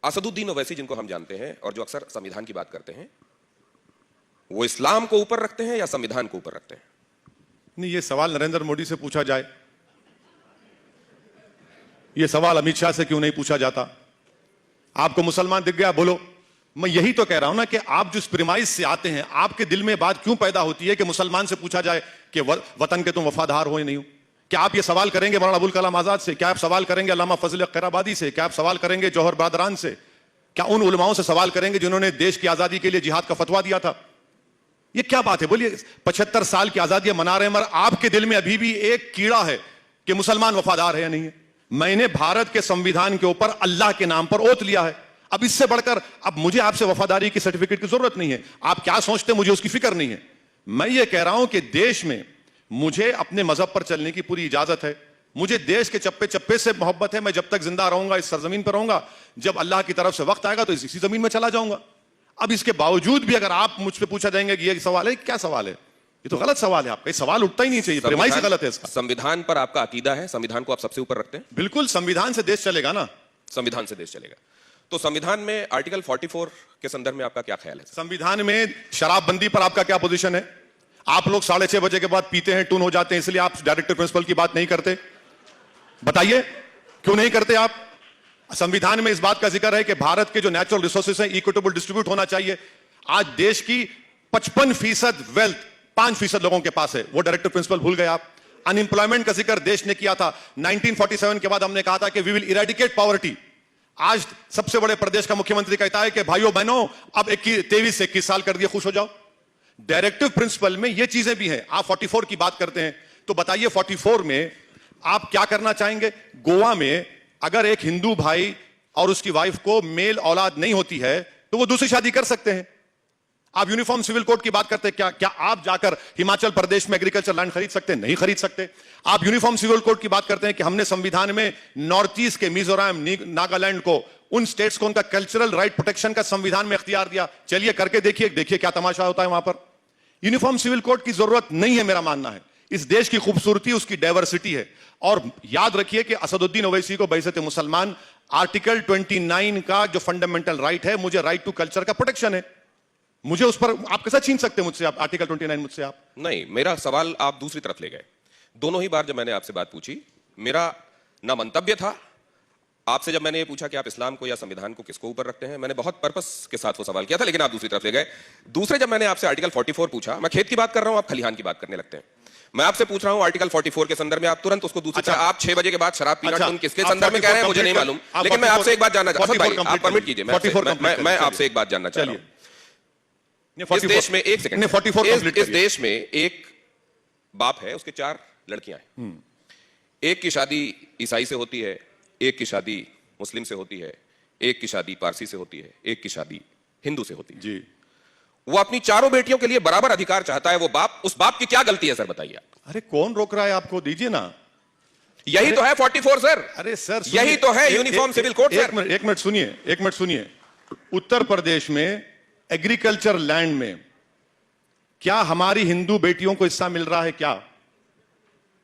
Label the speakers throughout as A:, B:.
A: असदुद्दीन ओवैसी जिनको हम जानते हैं और जो अक्सर संविधान की बात करते हैं, वो इस्लाम को ऊपर रखते हैं या संविधान को ऊपर रखते हैं?
B: नहीं, ये सवाल नरेंद्र मोदी से पूछा जाए, ये सवाल अमित शाह से क्यों नहीं पूछा जाता? आपको मुसलमान दिख गया, बोलो। मैं यही तो कह रहा हूं ना कि आप जिस प्रिमाइस से आते हैं, आपके दिल में बात क्यों पैदा होती है कि मुसलमान से पूछा जाए कि वतन के तुम वफादार हो या नहीं हो? क्या आप ये सवाल करेंगे मौलाना अबुल कलाम आजाद से? क्या आप सवाल करेंगे अल्लामा फजल कैराबादी से? क्या आप सवाल करेंगे जौहर बरदरान से? क्या उन उलमाओं से सवाल करेंगे जिन्होंने देश की आजादी के लिए जिहाद का फतवा दिया था? ये क्या बात है? बोलिए, 75 साल की आजादी मना रहे हैं, मगर आपके दिल में अभी भी एक कीड़ा है कि मुसलमान वफादार है या नहीं है। मैंने भारत के संविधान के ऊपर अल्लाह के नाम पर ओत लिया है। अब इससे बढ़कर अब मुझे आपसे वफादारी की सर्टिफिकेट की जरूरत नहीं है। आप क्या सोचते हैं, मुझे उसकी फिक्र नहीं है। मैं ये कह रहा हूं कि देश में मुझे अपने मजहब पर चलने की पूरी इजाजत है। मुझे देश के चप्पे चप्पे से मोहब्बत है। मैं जब तक जिंदा रहूंगा, इस सरजमीन पर रहूंगा, जब अल्लाह की तरफ से वक्त आएगा तो इसी जमीन में चला जाऊंगा। अब इसके बावजूद भी अगर आप मुझ पे पूछा जाएंगे कि ये सवाल है, क्या सवाल है, ये तो गलत सवाल है। आपका ये सवाल उठता ही नहीं चाहिए, प्रेमाइस से गलत है इसका।
A: संविधान पर आपका अकीदा है, संविधान को आप सबसे ऊपर रखते हैं?
B: बिल्कुल, संविधान से देश चलेगा ना।
A: संविधान से देश चलेगा। तो संविधान में आर्टिकल 44 के संदर्भ में आपका क्या ख्याल है?
B: संविधान में शराबबंदी पर आपका क्या पोजीशन है? आप लोग 6:30 बजे के बाद पीते हैं, टून हो जाते हैं, इसलिए आप डायरेक्टिव प्रिंसिपल की बात नहीं करते। बताइए क्यों नहीं करते आप? संविधान में इस बात का जिक्र है कि भारत के जो नेचुरल रिसोर्सेज हैं इक्विटेबल डिस्ट्रीब्यूट होना चाहिए। आज देश की 55% वेल्थ 5% लोगों के पास है, वो डायरेक्टिव प्रिंसिपल भूल गए आप। अनएम्प्लॉयमेंट का जिक्र देश ने किया था। 1947 के बाद हमने कहा था कि वी विल इरेडिकेट पॉवर्टी। आज सबसे बड़े प्रदेश का मुख्यमंत्री कहता है कि भाइयों बहनों अब 23 से 21 साल कर दिए, खुश हो जाओ। डायरेक्टिव प्रिंसिपल में ये चीजें भी हैं। आप 44 की बात करते हैं तो बताइए 44 में आप क्या करना चाहेंगे? गोवा में अगर एक हिंदू भाई और उसकी वाइफ को मेल औलाद नहीं होती है तो वो दूसरी शादी कर सकते हैं। आप यूनिफॉर्म सिविल कोड की बात करते हैं, क्या आप जाकर हिमाचल प्रदेश में एग्रीकल्चर लैंड खरीद सकते हैं? नहीं खरीद सकते। आप यूनिफॉर्म सिविल कोड की बात करते हैं कि हमने संविधान में नॉर्थ ईस्ट के मिजोरम, नागालैंड को, उन स्टेट्स को उनका कल्चरल राइट प्रोटेक्शन का संविधान में इख्तियार दिया। चलिए करके देखिए क्या तमाशा होता है वहां पर। यूनिफॉर्म सिविल कोड की जरूरत नहीं है, मेरा मानना है। इस देश की खूबसूरती उसकी डाइवर्सिटी है। और याद रखिए कि असदुद्दीन ओवैसी को बैसत मुसलमान आर्टिकल 29 का जो फंडामेंटल राइट है, मुझे राइट टू कल्चर का प्रोटेक्शन है, मुझे उस पर आप कैसे छीन सकते हैं मुझसे? आप आर्टिकल 29 मुझसे आप
A: नहीं, मेरा सवाल आप दूसरी तरफ ले गए। दोनों ही बार जब मैंने आपसे बात पूछी, मेरा ना मंतव्य था आपसे जब मैंने ये पूछा कि आप इस्लाम को या संविधान को किसको ऊपर रखते हैं, मैंने बहुत पर्पस के साथ वो सवाल किया था, लेकिन आप दूसरी तरफ ले गए। दूसरे जब मैंने आपसे आर्टिकल 44 पूछा, मैं खेत की बात कर रहा हूं, आप खलिहान की बात करने लगते हैं। मैं आपसे पूछ रहा हूं आर्टिकल 44 के संदर्भ में, आप तुरंत उसको दूसरी तरफ, आप 6 बजे के बाद शराब पीना किसके संदर्भ में कह रहे हैं मुझे नहीं मालूम, लेकिन मैं आपसे एक बात जानना चाहता हूं, आप परमिट कीजिए, मैं आपसे एक बात जानना चाह रहा हूं। इस देश में एक सेकंड, इस देश में एक बाप है, उसके 4 लड़कियां हैं। एक की शादी ईसाई से होती है, एक की शादी मुस्लिम से होती है, एक की शादी पारसी से होती है, एक की शादी हिंदू से होती है जी। वो अपनी चारों बेटियों के लिए बराबर अधिकार चाहता है। वो बाप, उस बाप की क्या गलती है सर, बताइए आप।
B: अरे कौन रोक रहा है आपको? दीजिए ना।
A: यही तो है 44 सर।
B: अरे सर,
A: यही तो है यूनिफॉर्म सिविल कोड सर।
B: एक मिनट सुनिए। उत्तर प्रदेश में एग्रीकल्चर लैंड में क्या हमारी हिंदू बेटियों को हिस्सा मिल रहा है? क्या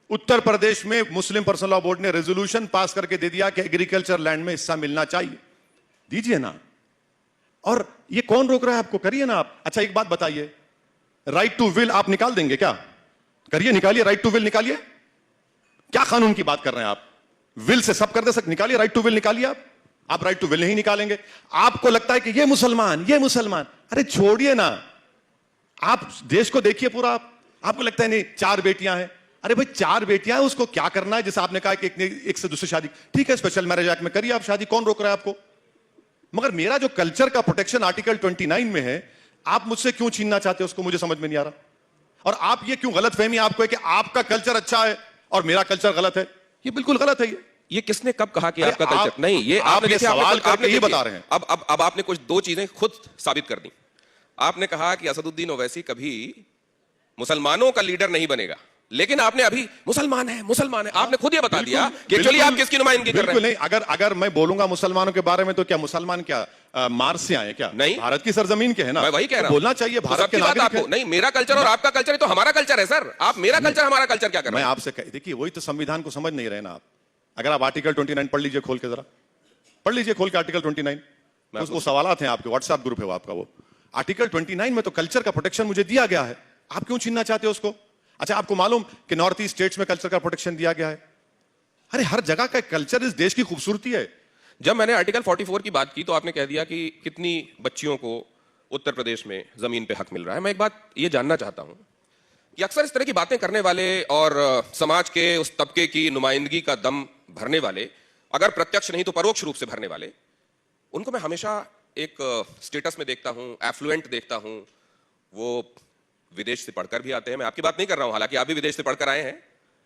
B: उत्तर प्रदेश में मुस्लिम पर्सनल लॉ बोर्ड ने रेजोल्यूशन पास करके दे दिया कि एग्रीकल्चर लैंड में हिस्सा मिलना चाहिए? दीजिए ना। और ये कौन रोक रहा है आपको? करिए ना आप। अच्छा एक बात बताइए, राइट टू विल आप निकाल देंगे क्या? करिए, निकालिए, राइट टू विल निकालिए। क्या कानून की बात कर रहे हैं आप? विल से सब कर दे सकते, निकालिए राइट टू विल, निकालिए आप राइट टू विल नहीं निकालेंगे। आपको लगता है कि ये मुसलमान, अरे छोड़िए ना। आप देश को देखिए पूरा। आपको लगता है नहीं 4 बेटियां हैं, अरे भाई 4 बेटियां हैं, उसको क्या करना है? जैसे आपने कहा कि एक से दूसरी शादी, ठीक है, स्पेशल मैरिज एक्ट में करिए आप शादी, कौन रोक रहा है आपको? मगर मेरा जो कल्चर का प्रोटेक्शन आर्टिकल 29 में है, आप मुझसे क्यों छीनना चाहते हो उसको? मुझे समझ में नहीं आ रहा। और आप ये क्यों गलतफहमी आपको है कि आपका कल्चर अच्छा है और मेरा कल्चर गलत है? ये बिल्कुल गलत है।
A: ये किसने कब कहा कि आपका कल्चर नहीं? ये आपने
B: सवाल करके ही बता रहे हैं।
A: अब आपने कुछ 2 चीजें खुद साबित कर दी। आपने कहा कि असदुद्दीन ओवैसी कभी मुसलमानों का लीडर नहीं बनेगा, लेकिन आपने अभी मुसलमान है आपने खुद ये बता दिया कि एक्चुअली आप किसकी नुमाइंदगी कर रहे हैं?
B: नहीं, अगर मैं बोलूंगा मुसलमानों के बारे में तो क्या मुसलमान क्या मार्स से आए क्या?
A: नहीं,
B: भारत की सरजमीन के है ना।
A: मैं वही कह रहा हूं,
B: बोलना चाहिए भारत के नागरिक
A: आपको। नहीं, मेरा कल्चर और आपका कल्चर तो हमारा कल्चर है सर। आप मेरा कल्चर हमारा कल्चर क्या कर रहे हैं?
B: मैं आपसे देखिए, वही तो संविधान को समझ नहीं रहे ना आप। अगर आप आर्टिकल 29 पढ़ लीजिए खोल के, जरा पढ़ लीजिए खोल के आर्टिकल 29। वो सवालात हैं आपके, व्हाट्सएप ग्रुप है वो आपका। वो आर्टिकल 29 में तो कल्चर का प्रोटेक्शन मुझे दिया गया है, आप क्यों छीनना चाहते हो उसको? अच्छा, आपको मालूम कि नॉर्थ ईस्ट स्टेट्स में कल्चर का प्रोटेक्शन दिया गया है? अरे हर जगह का कल्चर इस देश की खूबसूरती है।
A: जब मैंने आर्टिकल 44 की बात की तो आपने कह दिया कि कितनी बच्चियों को उत्तर प्रदेश में जमीन पे हक मिल रहा है। मैं एक बात ये जानना चाहता हूं कि अक्सर इस तरह की बातें करने वाले और समाज के उस तबके की नुमाइंदगी का दम भरने वाले, अगर प्रत्यक्ष नहीं तो परोक्ष रूप से भरने वाले, उनको मैं हमेशा एक स्टेटस में देखता हूं, एफ्लुएंट देखता हूं। वो विदेश से पढ़कर भी आते हैं। मैं आपकी बात नहीं कर रहा हूं, हालांकि आप भी विदेश से पढ़कर आए हैं,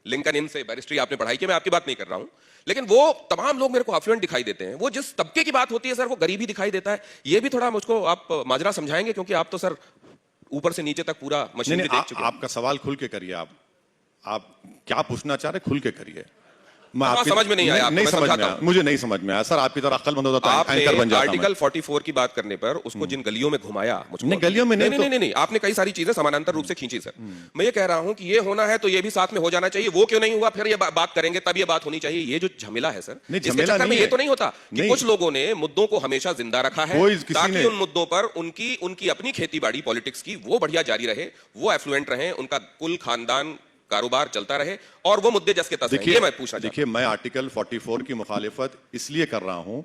A: लिंकन इन से बैरिस्ट्री आपने पढ़ाई की, मैं आपकी बात नहीं कर रहा हूं। लेकिन वो तमाम लोग मेरे को अफ्लुएंट दिखाई देते हैं। वो जिस तबके की बात होती है सर, वो गरीबी दिखाई देता है। ये भी थोड़ा मुझको आप माजरा समझाएंगे, क्योंकि आप तो सर ऊपर से नीचे तक पूरा मशीन देख चुके हैं।
B: आपका सवाल खुल के करिए। आप क्या पूछना चाह रहे, खुल के करिए। मैं
A: हाँ,
B: आपकी
A: समझ में नहीं आया,
B: नहीं
A: मैं
B: समझ में
A: समझाता
B: आया,
A: हूं।
B: मुझे नहीं समझ में आया सर। आपकी तरह अक्लमंद होता तो एंकर बन जाता
A: आर्टिकल 44 की बात करने पर उसको जिन गलियों में घुमाया, मुझको
B: नहीं, गलियों में नहीं,
A: नहीं, आपने कई सारी चीजें समानांतर रूप से खींची सर। मैं ये कह रहा हूं कि ये होना है तो ये भी साथ में हो जाना चाहिए। वो क्यों नहीं हुआ, फिर ये बात करेंगे, तब ये बात होनी चाहिए। ये जो झमेला है सर,
B: नहीं,
A: इसके
B: झमेला
A: चक्कर में
B: नहीं
A: ये
B: है।
A: तो नहीं होता कि
B: नहीं।
A: कुछ लोगों ने मुद्दों को हमेशा जिंदा रखा है, ताकि उन मुद्दों पर उनकी अपनी खेती बाड़ी पॉलिटिक्स की वो बढ़िया जारी रहे, वो एफ्लुएंट रहे, उनका कुल खानदान कारोबार चलता रहे, और वो मुद्दे जस के तस हैं। ये मैं पूछना चाहता हूं।
B: देखिए, मैं आर्टिकल 44 की मुखालिफत इसलिए कर रहा हूं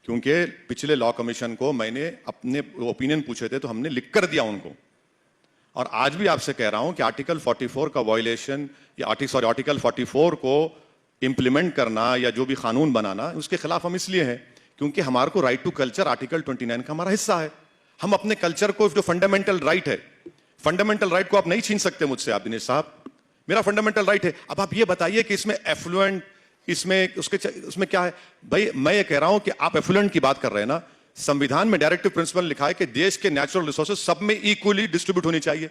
B: क्योंकि पिछले लॉ कमीशन को मैंने अपने ओपिनियन पूछे थे तो हमने लिख कर दिया उनको। और आज भी आपसे कह रहा हूं कि आर्टिकल 44 का वायलेशन या आर्टिकल 44 को इंप्लीमेंट करना या जो भी कानून बनाना, उसके खिलाफ हम इसलिए हैं क्योंकि हमारे को राइट टू कल्चर आर्टिकल 29 का हमारा हिस्सा है। हम अपने कल्चर को, जो फंडामेंटल राइट है, फंडामेंटल राइट को आप नहीं छीन सकते मुझसे। आप दिनेश साहब, मेरा फंडामेंटल राइट है। अब आप ये बताइए कि इसमें एफ्लुएंट, उसमें क्या है? भाई मैं ये कह रहा हूं कि आप एफ्लुएंट की बात कर रहे हैं ना, संविधान में डायरेक्टिव प्रिंसिपल लिखा है कि देश के नेचुरल रिसोर्सेज सब में इक्वली डिस्ट्रीब्यूट होनी चाहिए।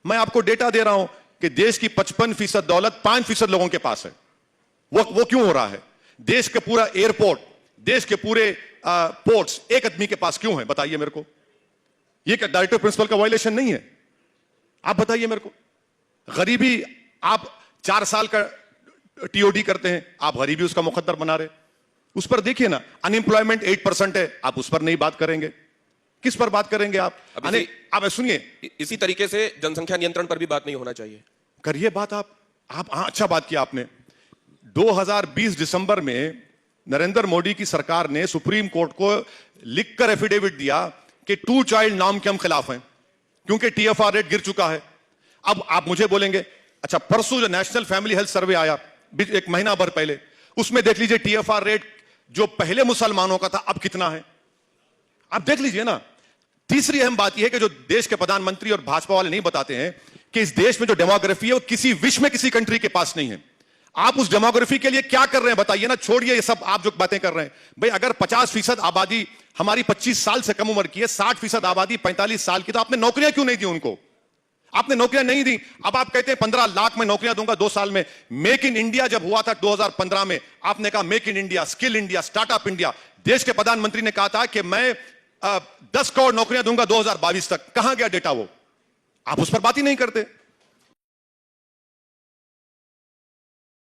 B: मैं आपको डेटा दे रहा हूं कि देश की 55% दौलत 5% लोगों के पास है। वो क्यों हो रहा है? देश के पूरा एयरपोर्ट, देश के पूरे पोर्ट्स एक आदमी के पास क्यों है? बताइए मेरे को। ये क्या डायरेक्टिव प्रिंसिपल का वायलेशन नहीं है? आप बताइए मेरे को। गरीबी, आप 4 साल का टीओडी करते हैं, आप गरीबी उसका मुकद्दर बना रहे। उस पर देखिए ना, अनएम्प्लॉयमेंट 8% है, आप उस पर नहीं बात करेंगे। किस पर बात करेंगे आप? आप सुनिए,
A: इसी तरीके से जनसंख्या नियंत्रण पर भी बात नहीं होना चाहिए।
B: करिए बात आप। हाँ, अच्छा बात किया आपने। 2020 दिसंबर में नरेंद्र मोदी की सरकार ने सुप्रीम कोर्ट को लिखकर एफिडेविट दिया कि 2 चाइल्ड नॉर्म के हम खिलाफ हैं, क्योंकि टीएफआर रेट गिर चुका है। अब आप मुझे बोलेंगे, अच्छा परसों जो नेशनल फैमिली हेल्थ सर्वे आया, एक महीना भर पहले, उसमें देख लीजिए टीएफआर रेट जो पहले मुसलमानों का था अब कितना है, आप देख लीजिए ना। तीसरी अहम बात यह है कि जो देश के प्रधानमंत्री और भाजपा वाले नहीं बताते हैं कि इस देश में जो डेमोग्राफी है वो किसी विश्व में किसी कंट्री के पास नहीं है। आप उस डेमोग्राफी के लिए क्या कर रहे हैं बताइए ना। छोड़िए ये सब आप जो बातें कर रहे हैं। भाई अगर 50% आबादी हमारी 25 साल से कम उम्र की है, 60% आबादी 45 साल की, तो आपने नौकरियां क्यों नहीं दी उनको? आपने नौकरियां नहीं दी। अब आप कहते हैं 15 लाख में नौकरियां दूंगा 2 साल में। मेक इन इंडिया जब हुआ था 2015 में, आपने कहा make in India, skill India, startup India. देश के प्रधानमंत्री ने कहा था कि मैं 10 करोड़ नौकरियां दूंगा 2022 तक। कहां गया डेटा? वो आप उस पर बात ही नहीं करते।